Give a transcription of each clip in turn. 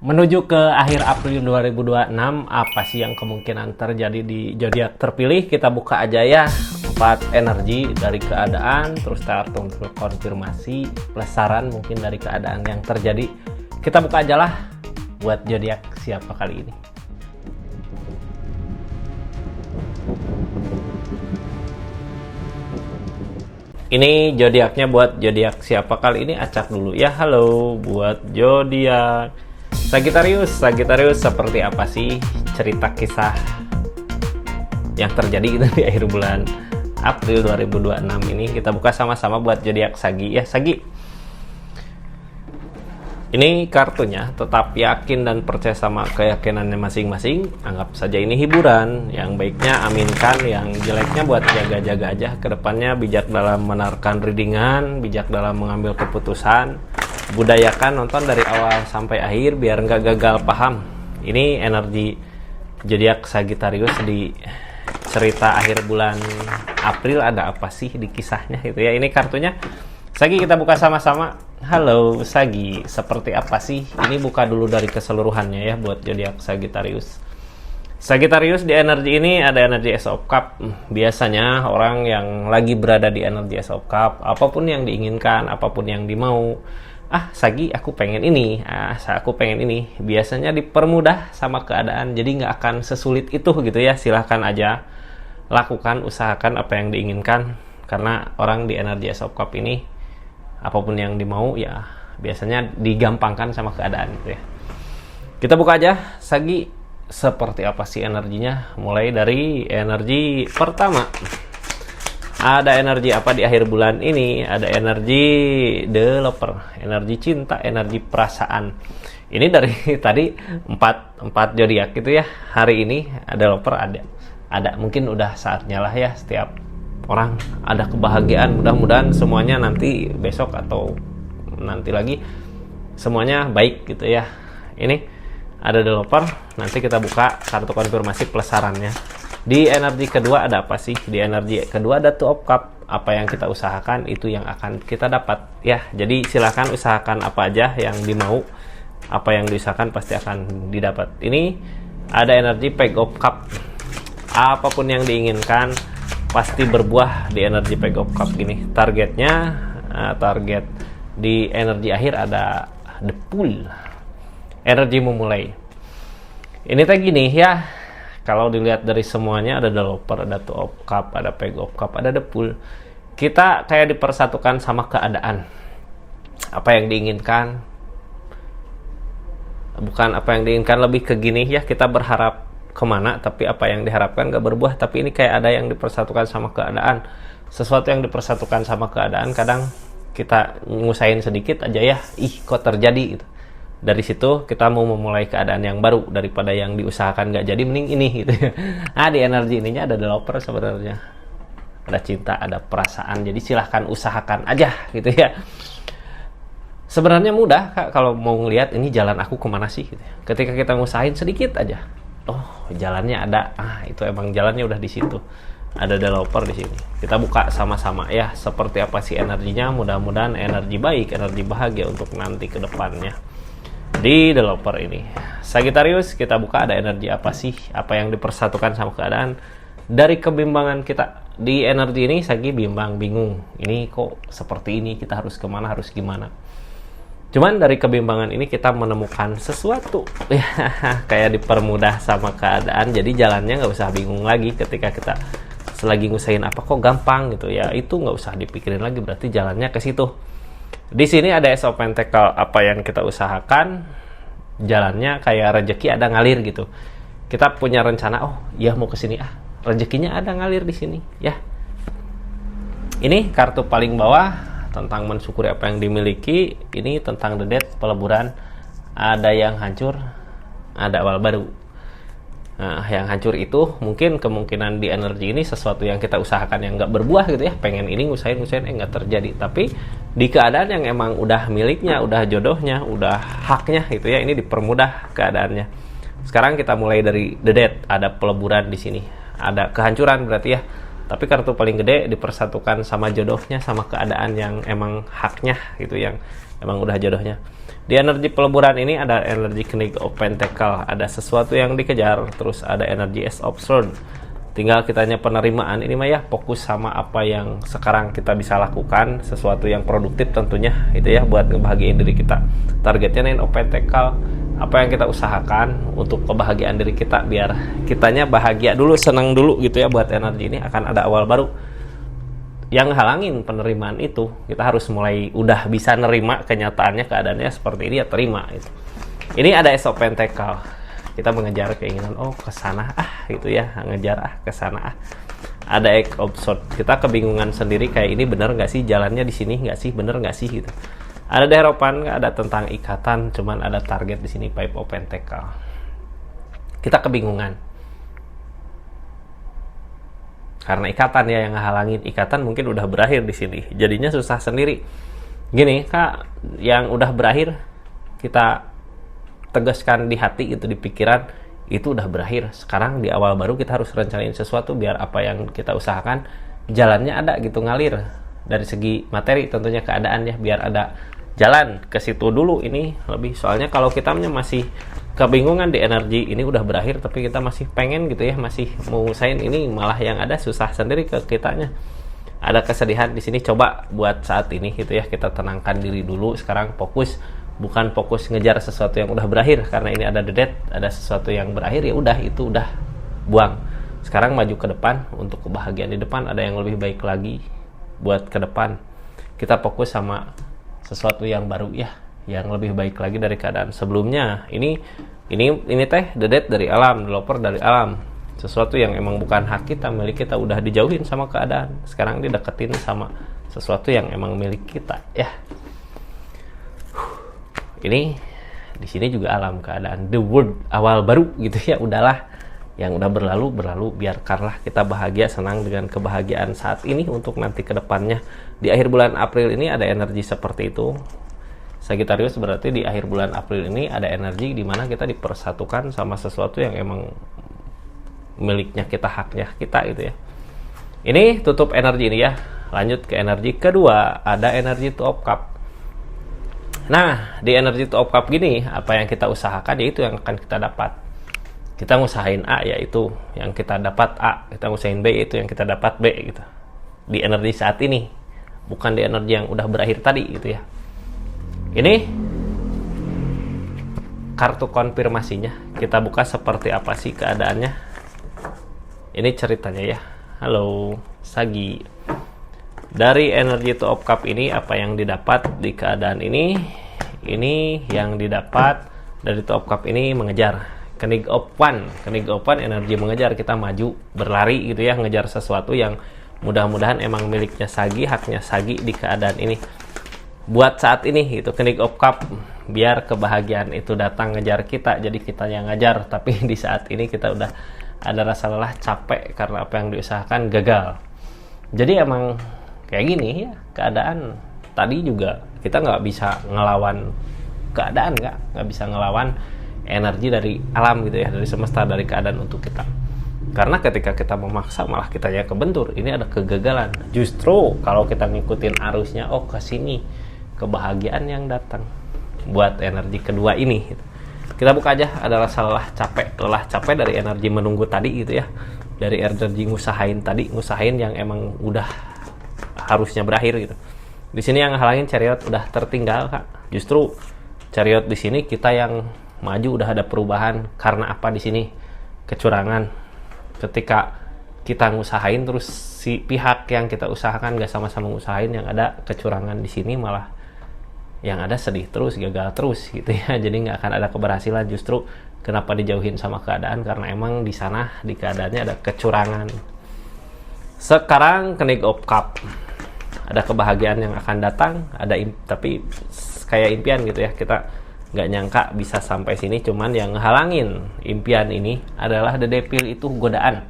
Menuju ke akhir April 2026, apa sih yang kemungkinan terjadi di zodiak terpilih? Kita buka aja ya. 4 energi dari keadaan, terus untuk konfirmasi, plus saran mungkin dari keadaan yang terjadi. Kita buka aja lah buat zodiak siapa kali ini. Ini zodiaknya buat zodiak siapa kali ini, acak dulu ya. Halo buat zodiak Sagittarius. Sagittarius, seperti apa sih cerita kisah yang terjadi itu di akhir bulan April 2026 ini? Kita buka sama-sama buat zodiak Sagi ya. Sagi, ini kartunya, tetap yakin dan percaya sama keyakinannya masing-masing. Anggap saja ini hiburan. Yang baiknya aminkan, yang jeleknya buat jaga-jaga aja. Kedepannya bijak dalam menarikan readingan, bijak dalam mengambil keputusan. Budayakan nonton dari awal sampai akhir biar nggak gagal paham. Ini energi zodiak Sagittarius di cerita akhir bulan April. Ada apa sih di kisahnya gitu ya. Ini kartunya Sagi, kita buka sama-sama. Halo Sagi, seperti apa sih? Ini buka dulu dari keseluruhannya ya buat zodiak Sagittarius. Sagittarius, di energi ini ada energi Ace of Cup. Biasanya orang yang lagi berada di energi Ace of Cup, apapun yang diinginkan, apapun yang dimau, Sagi, aku pengen ini, aku pengen ini, biasanya dipermudah sama keadaan, jadi nggak akan sesulit itu gitu ya. Silahkan aja lakukan, usahakan apa yang diinginkan, karena orang di energi Ace of Cup ini apapun yang dimau ya biasanya digampangkan sama keadaan gitu ya. Kita buka aja Sagi, seperti apa sih energinya. Mulai dari energi pertama, ada energi apa di akhir bulan ini? Ada energi The Lover, energi cinta, energi perasaan. Ini dari tadi 4 zodiak gitu ya. Hari ini ada Lover, ada mungkin udah saatnya lah ya, setiap orang ada kebahagiaan. Mudah-mudahan semuanya nanti besok atau nanti lagi semuanya baik gitu ya. Ini ada developer. Nanti kita buka kartu konfirmasi plus sarannya. Di energi kedua ada apa sih? Di energi kedua ada Two of Cup. Apa yang kita usahakan itu yang akan kita dapat ya. Jadi silahkan usahakan apa aja yang dimau. Apa yang diusahakan pasti akan didapat. Ini ada energi Page of Cup. Apapun yang diinginkan pasti berbuah di energi Page of Cup gini. Targetnya, target di energi akhir ada The Pool, energi memulai. Ini teh gini ya, kalau dilihat dari semuanya ada The Lover, ada Two of Cup, ada Page of Cup, ada The Pool. Kita kayak dipersatukan sama keadaan. Apa yang diinginkan, bukan apa yang diinginkan, lebih ke gini ya, kita berharap kemana, tapi apa yang diharapkan gak berbuah. Tapi ini kayak ada yang dipersatukan sama keadaan. Sesuatu yang dipersatukan sama keadaan, kadang kita ngusahain sedikit aja ya, kok terjadi gitu. Dari situ kita mau memulai keadaan yang baru, daripada yang diusahakan gak jadi, mending ini gitu. Di energi ininya ada The Lover sebenarnya, ada cinta, ada perasaan. Jadi silahkan usahakan aja gitu ya. Sebenarnya mudah Kak, kalau mau ngelihat ini jalan aku kemana sih gitu. Ketika kita ngusahain sedikit aja, jalannya ada. Itu emang jalannya udah di situ. Ada developer di sini. Kita buka sama-sama ya, seperti apa sih energinya. Mudah-mudahan energi baik, energi bahagia untuk nanti ke depannya di developer ini. Sagittarius, kita buka ada energi apa sih? Apa yang dipersatukan sama keadaan dari kebimbangan kita. Di energi ini Sagi bimbang, bingung. Ini kok seperti ini, kita harus kemana, harus gimana. Cuman dari kebimbangan ini kita menemukan sesuatu ya, kayak dipermudah sama keadaan. Jadi jalannya nggak usah bingung lagi. Ketika kita selagi ngusahain apa kok gampang gitu ya, itu nggak usah dipikirin lagi, berarti jalannya ke situ. Di sini ada Ace of Pentacle. Apa yang kita usahakan jalannya kayak rezeki ada ngalir gitu. Kita punya rencana, mau ke sini, rezekinya ada ngalir di sini ya. Ini kartu paling bawah tentang mensyukuri apa yang dimiliki. Ini tentang The Death, peleburan. Ada yang hancur, ada awal baru. Nah, yang hancur itu mungkin kemungkinan di energi ini sesuatu yang kita usahakan yang nggak berbuah gitu ya. Pengen ini, ngusahain nggak terjadi. Tapi di keadaan yang emang udah miliknya, udah jodohnya, udah haknya gitu ya, ini dipermudah keadaannya. Sekarang kita mulai dari The Death. Ada peleburan di sini, ada kehancuran berarti ya. Tapi kartu paling gede dipersatukan sama jodohnya, sama keadaan yang emang haknya gitu, yang emang udah jodohnya. Di energi peleburan ini ada energi King of Pentacle, ada sesuatu yang dikejar, terus ada energi Ace of Swords. Tinggal kitanya penerimaan ini mah ya, fokus sama apa yang sekarang kita bisa lakukan, sesuatu yang produktif tentunya itu ya, buat ngebahagiain diri kita. Targetnya Nine of Pentacle, apa yang kita usahakan untuk kebahagiaan diri kita, biar kitanya bahagia dulu, senang dulu gitu ya. Buat energi ini akan ada awal baru. Yang halangin penerimaan itu, kita harus mulai udah bisa nerima kenyataannya, keadaannya seperti ini ya, terima itu. Ini ada Ace of Pentacle, kita mengejar keinginan, oh kesana gitu ya, ngejar kesana. Ada Ace of Swords, kita kebingungan sendiri, kayak ini bener nggak sih jalannya di sini, nggak sih, bener nggak sih gitu. Ada Hierophant, nggak ada tentang ikatan, cuman ada target di sini, Five of Pentacle. Kita kebingungan karena ikatan ya yang ngehalangin. Ikatan mungkin udah berakhir di sini, jadinya susah sendiri. Gini kak, yang udah berakhir kita tegaskan di hati gitu, di pikiran, itu udah berakhir. Sekarang di awal baru kita harus rencanain sesuatu biar apa yang kita usahakan jalannya ada gitu, ngalir. Dari segi materi tentunya keadaan ya, biar ada jalan ke situ dulu. Ini lebih, soalnya kalau kita masih kebingungan di energi ini udah berakhir tapi kita masih pengen gitu ya, masih mau usahain, ini malah yang ada susah sendiri ke kitanya. Ada kesedihan di sini. Coba buat saat ini gitu ya, kita tenangkan diri dulu. Sekarang fokus, bukan fokus ngejar sesuatu yang udah berakhir, karena ini ada the death, ada sesuatu yang berakhir, ya udah, itu udah buang. Sekarang maju ke depan untuk kebahagiaan di depan, ada yang lebih baik lagi buat ke depan. Kita fokus sama sesuatu yang baru ya, yang lebih baik lagi dari keadaan sebelumnya. Ini teh the death dari alam, developer dari alam. Sesuatu yang emang bukan hak kita, milik kita, udah dijauhin sama keadaan. Sekarang dideketin sama sesuatu yang emang milik kita ya. Ini di sini juga alam, keadaan, the world, awal baru gitu ya. Udahlah, yang udah berlalu, biarkanlah kita bahagia, senang dengan kebahagiaan saat ini untuk nanti ke depannya. Di akhir bulan April ini ada energi seperti itu. Sagittarius berarti di akhir bulan April ini ada energi di mana kita dipersatukan sama sesuatu yang emang miliknya kita, haknya kita gitu ya. Ini tutup energi ini ya. Lanjut ke energi kedua, ada energi Two of Cup. Nah, di energi Two of Cup gini, apa yang kita usahakan yaitu yang akan kita dapat. Kita ngusahain A, yaitu yang kita dapat A. Kita ngusahain B, yaitu yang kita dapat B gitu. Di energi saat ini, bukan di energi yang udah berakhir tadi gitu ya. Ini kartu konfirmasinya. Kita buka seperti apa sih keadaannya. Ini ceritanya ya. Halo, Sagi. Dari energi Two of Cup ini, apa yang didapat di keadaan ini? Ini yang didapat dari Two of Cup ini, mengejar. King of One energi mengejar, kita maju, berlari gitu ya, ngejar sesuatu yang mudah-mudahan emang miliknya Sagi, haknya Sagi di keadaan ini. Buat saat ini itu King of Cup, biar kebahagiaan itu datang ngejar kita, jadi kita yang ngajar. Tapi di saat ini kita udah ada rasa lelah, capek karena apa yang diusahakan gagal. Jadi emang kayak gini ya keadaan. Tadi juga kita nggak bisa ngelawan keadaan, nggak bisa ngelawan energi dari alam gitu ya, dari semesta, dari keadaan untuk kita. Karena ketika kita memaksa malah kita ya kebentur. Ini ada kegagalan. Justru kalau kita ngikutin arusnya, oh ke sini kebahagiaan yang datang. Buat energi kedua ini gitu. Kita buka aja, ada rasa lelah capek dari energi menunggu tadi gitu ya. Dari energi ngusahain yang emang udah harusnya berakhir gitu. Di sini yang halangin Chariot udah tertinggal Kak. Justru Chariot di sini kita yang maju, udah ada perubahan. Karena apa di sini? Kecurangan. Ketika kita ngusahain terus si pihak yang kita usahakan gak sama-sama ngusahain, yang ada kecurangan di sini, malah yang ada sedih terus, gagal terus gitu ya. Jadi nggak akan ada keberhasilan. Justru kenapa dijauhin sama keadaan? Karena emang di sana, di keadaannya ada kecurangan. Sekarang King of Cup, ada kebahagiaan yang akan datang, tapi kayak impian gitu ya. Kita nggak nyangka bisa sampai sini, cuman yang halangin impian ini adalah the devil, itu godaan.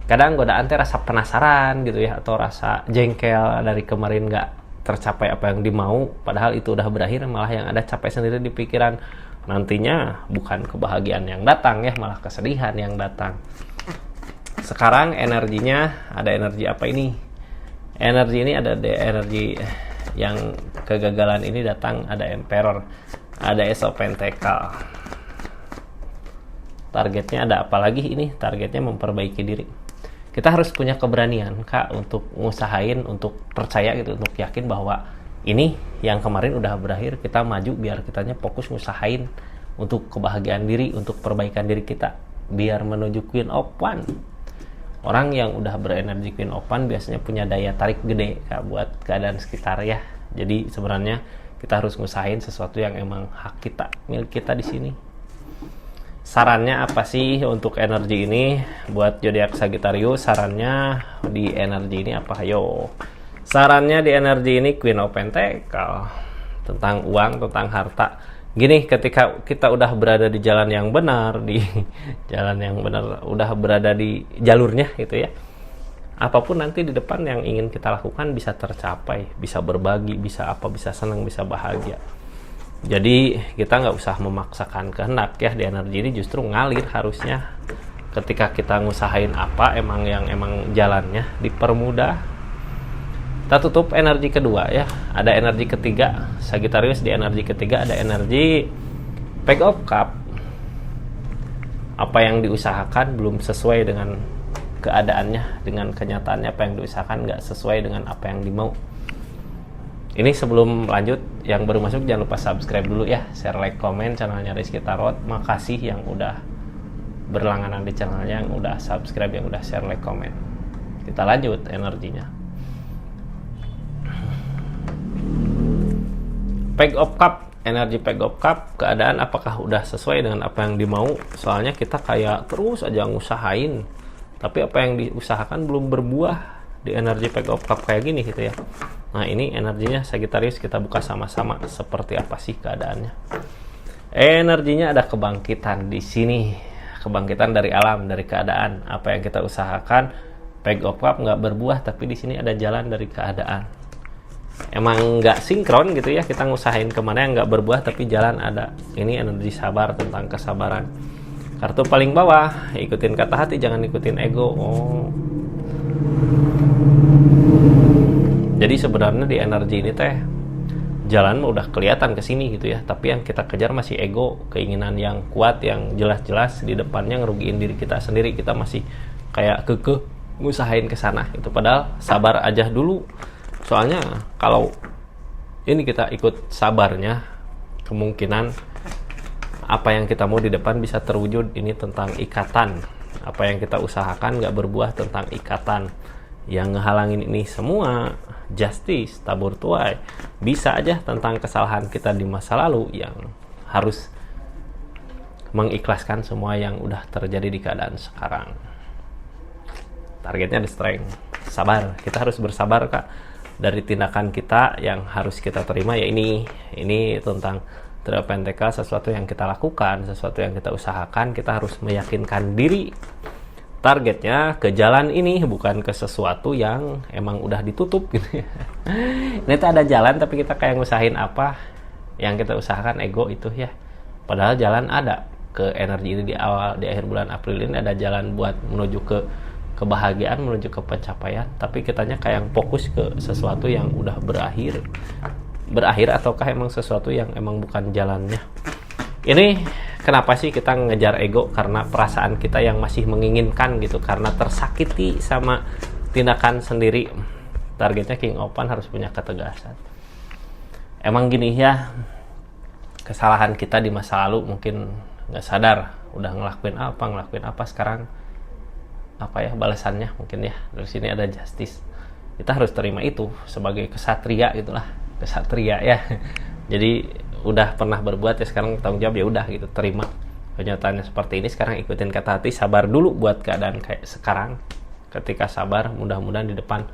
Kadang godaan teh rasa penasaran gitu ya, atau rasa jengkel dari kemarin nggak tercapai apa yang dimau, padahal itu udah berakhir, malah yang ada capek sendiri di pikiran. Nantinya bukan kebahagiaan yang datang ya, malah kesedihan yang datang. Sekarang energinya ada energi apa ini? Energi ini ada energi yang kegagalan ini datang, ada Emperor. ada Ace of Pentacle. Targetnya ada apa lagi ini? Targetnya memperbaiki diri. Kita harus punya keberanian Kak untuk ngusahain, untuk percaya gitu, untuk yakin bahwa ini yang kemarin udah berakhir, kita maju biar kitanya fokus ngusahain untuk kebahagiaan diri, untuk perbaikan diri kita biar menuju Queen of One. Orang yang udah berenergi Queen of One biasanya punya daya tarik gede Kak buat keadaan sekitar ya. Jadi sebenarnya kita harus ngusahain sesuatu yang emang hak kita, milik kita di sini. Sarannya apa sih untuk energi ini buat zodiak Sagittarius? Sarannya di energi ini apa? Ayo. Sarannya di energi ini Queen of Pentacle, tentang uang, tentang harta. Gini, ketika kita udah berada di jalan yang benar, di jalan yang benar, udah berada di jalurnya gitu ya. Apapun nanti di depan yang ingin kita lakukan bisa tercapai, bisa berbagi, bisa apa, bisa senang, bisa bahagia. Jadi kita nggak usah memaksakan kehendak ya, di energi ini justru ngalir harusnya. Ketika kita ngusahain apa, emang jalannya dipermudah. Kita tutup energi kedua ya, ada energi ketiga Sagittarius. Di energi ketiga ada energi Page of Cup. Apa yang diusahakan belum sesuai dengan keadaannya, dengan kenyataannya. Apa yang diusahakan nggak sesuai dengan apa yang dimau. Ini sebelum lanjut, yang baru masuk jangan lupa subscribe dulu ya, share, like, komen channelnya Rizky Tarot. Makasih yang udah berlangganan di channelnya, yang udah subscribe, yang udah share, like, komen. Kita lanjut energinya. Page of Cup, energi Page of Cup, keadaan apakah udah sesuai dengan apa yang dimau? Soalnya kita kayak terus aja ngusahain, tapi apa yang diusahakan belum berbuah. Di energi Page of Cup kayak gini gitu ya. Nah ini energinya Sagittarius, kita buka sama-sama seperti apa sih keadaannya. Energinya ada kebangkitan di sini, kebangkitan dari alam, dari keadaan. Apa yang kita usahakan Page of Cup nggak berbuah, tapi di sini ada jalan dari keadaan. Emang nggak sinkron gitu ya, kita ngusahain kemana yang nggak berbuah tapi jalan ada. Ini energi sabar, tentang kesabaran. Kartu paling bawah, ikutin kata hati, jangan ikutin ego. Jadi sebenarnya di energi ini teh jalan udah kelihatan ke sini gitu ya, tapi yang kita kejar masih ego, keinginan yang kuat, yang jelas-jelas di depannya ngerugiin diri kita sendiri. Kita masih kayak kekeh ngusahain ke sana gitu, padahal sabar aja dulu. Soalnya kalau ini kita ikut sabarnya, kemungkinan apa yang kita mau di depan bisa terwujud. Ini tentang ikatan. Apa yang kita usahakan nggak berbuah, tentang ikatan. Yang ngehalangin ini semua justice, tabur tuai, bisa aja tentang kesalahan kita di masa lalu yang harus mengikhlaskan semua yang udah terjadi di keadaan sekarang. Targetnya di strength, sabar. Kita harus bersabar Kak dari tindakan kita yang harus kita terima ya. Ini tentang Three of Pentacles, sesuatu yang kita lakukan, sesuatu yang kita usahakan, kita harus meyakinkan diri. Targetnya ke jalan ini, bukan ke sesuatu yang emang udah ditutup gitu ya. Ini tuh ada jalan tapi kita kayak ngusahain apa yang kita usahakan ego itu ya. Padahal jalan ada. Ke energi ini di akhir bulan April ini ada jalan buat menuju ke kebahagiaan, menuju ke pencapaian. Tapi kitanya kayak fokus ke sesuatu yang udah berakhir ataukah emang sesuatu yang emang bukan jalannya. Ini kenapa sih kita ngejar ego? Karena perasaan kita yang masih menginginkan gitu, karena tersakiti sama tindakan sendiri. Targetnya King of One harus punya ketegasan. Emang gini ya, kesalahan kita di masa lalu mungkin nggak sadar udah ngelakuin apa sekarang apa ya balasannya mungkin ya. Dari sini ada justice. Kita harus terima itu sebagai kesatria gitulah, kesatria ya. Jadi udah pernah berbuat ya, sekarang tanggung jawab ya udah gitu, terima kenyataannya seperti ini. Sekarang ikutin kata hati, sabar dulu buat keadaan kayak sekarang. Ketika sabar, mudah-mudahan di depan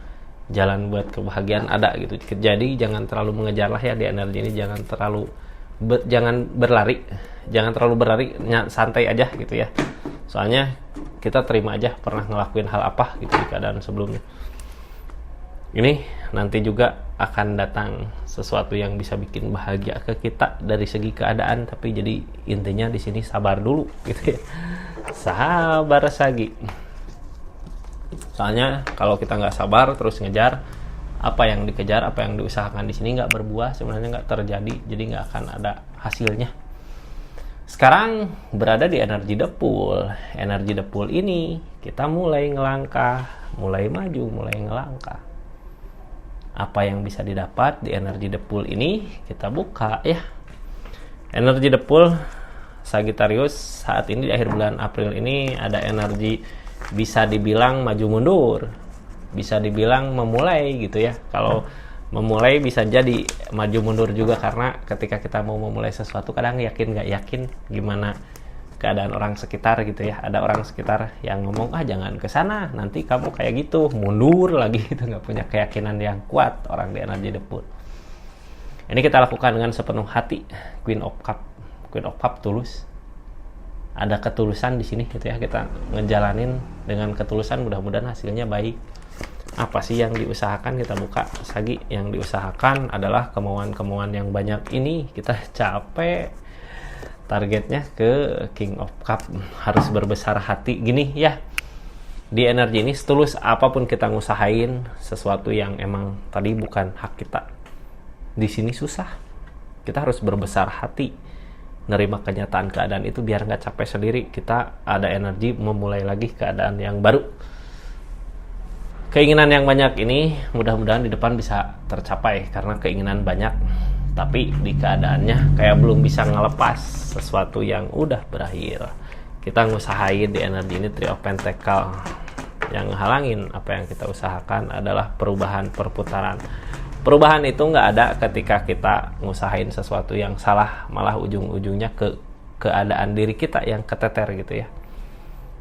jalan buat kebahagiaan ada gitu. Jadi jangan terlalu mengejar lah ya di energi ini, jangan terlalu berlari, santai aja gitu ya. Soalnya kita terima aja pernah ngelakuin hal apa gitu di keadaan sebelumnya. Ini nanti juga akan datang sesuatu yang bisa bikin bahagia ke kita dari segi keadaan, tapi jadi intinya di sini sabar dulu gitu ya. Sabar Sagi. Soalnya kalau kita nggak sabar terus ngejar apa yang dikejar, apa yang diusahakan di sini nggak berbuah, sebenarnya nggak terjadi. Jadi nggak akan ada hasilnya. Sekarang berada di energi the pool. Energi the pool ini kita mulai ngelangkah, mulai maju, mulai ngelangkah. Apa yang bisa didapat di energi the pool ini kita buka ya. Energi the pool Sagittarius saat ini di akhir bulan April ini ada energi bisa dibilang maju mundur, bisa dibilang memulai gitu ya. Kalau memulai bisa jadi maju mundur juga, karena ketika kita mau memulai sesuatu kadang yakin nggak yakin gimana keadaan orang sekitar gitu ya. Ada orang sekitar yang ngomong jangan ke sana nanti kamu kayak gitu, mundur lagi gitu, nggak punya keyakinan yang kuat orang di energi the pool. Ini kita lakukan dengan sepenuh hati. Queen of Cup tulus. Ada ketulusan di sini gitu ya, kita ngejalanin dengan ketulusan, mudah-mudahan hasilnya baik. Apa sih yang diusahakan? Kita buka Sagi. Yang diusahakan adalah kemauan-kemauan yang banyak ini kita capek. Targetnya ke King of Cup, harus berbesar hati gini ya. Di energi ini setulus apapun kita ngusahain sesuatu yang emang tadi bukan hak kita, di sini susah. Kita harus berbesar hati, nerima kenyataan keadaan itu biar nggak capek sendiri. Kita ada energi memulai lagi keadaan yang baru. Keinginan yang banyak ini mudah-mudahan di depan bisa tercapai, karena keinginan banyak tapi di keadaannya kayak belum bisa ngelepas sesuatu yang udah berakhir. Kita ngusahain di energi ini Three of Pentacle. Yang halangin apa yang kita usahakan adalah perubahan perputaran. Perubahan itu nggak ada ketika kita ngusahain sesuatu yang salah, malah ujung-ujungnya ke keadaan diri kita yang keteter gitu ya.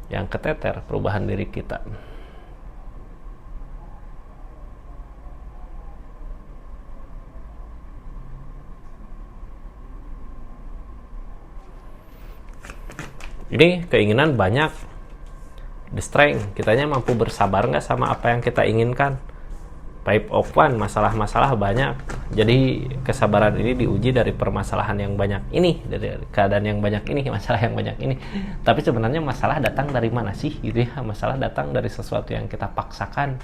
Yang keteter perubahan diri kita. Ini keinginan banyak, the strength, kitanya mampu bersabar nggak sama apa yang kita inginkan. Five of Wands, masalah-masalah banyak, jadi kesabaran ini diuji dari permasalahan yang banyak ini, dari keadaan yang banyak ini, masalah yang banyak ini. Tapi sebenarnya masalah datang dari mana sih gitu ya? Masalah datang dari sesuatu yang kita paksakan.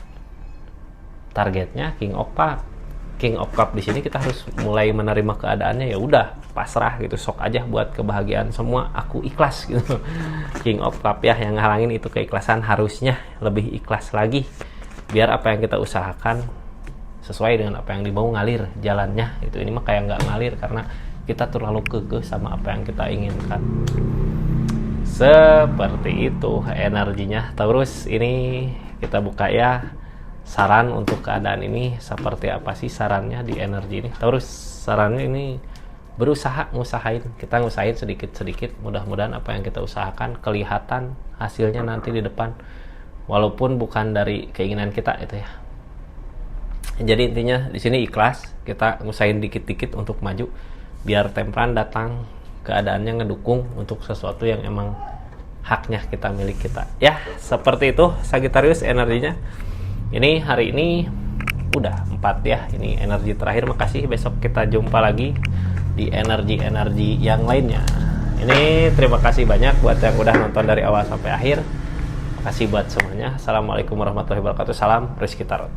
Targetnya King of Cup. King of Cup di sini kita harus mulai menerima keadaannya, ya udah pasrah gitu, sok aja buat kebahagiaan semua, aku ikhlas gitu. King of Cup ya, yang ngalangin itu keikhlasan, harusnya lebih ikhlas lagi biar apa yang kita usahakan sesuai dengan apa yang dimau, ngalir jalannya itu. Ini mah kayak nggak ngalir karena kita terlalu kekeh sama apa yang kita inginkan. Seperti itu energinya. Terus ini kita buka ya, saran untuk keadaan ini seperti apa sih sarannya di energi ini. Terus sarannya ini ngusahain, kita ngusahain sedikit-sedikit, mudah-mudahan apa yang kita usahakan kelihatan hasilnya nanti di depan, walaupun bukan dari keinginan kita itu ya. Jadi intinya di sini ikhlas, kita ngusahain dikit-dikit untuk maju, biar temperan datang keadaannya ngedukung untuk sesuatu yang emang haknya kita, milik kita ya. Seperti itu Sagittarius energinya. Ini hari ini udah 4 ya, ini energi terakhir. Makasih, besok kita jumpa lagi di energi-energi yang lainnya. Ini terima kasih banyak buat yang udah nonton dari awal sampai akhir. Makasih buat semuanya. Assalamualaikum warahmatullahi wabarakatuh. Salam Rizky Tarot.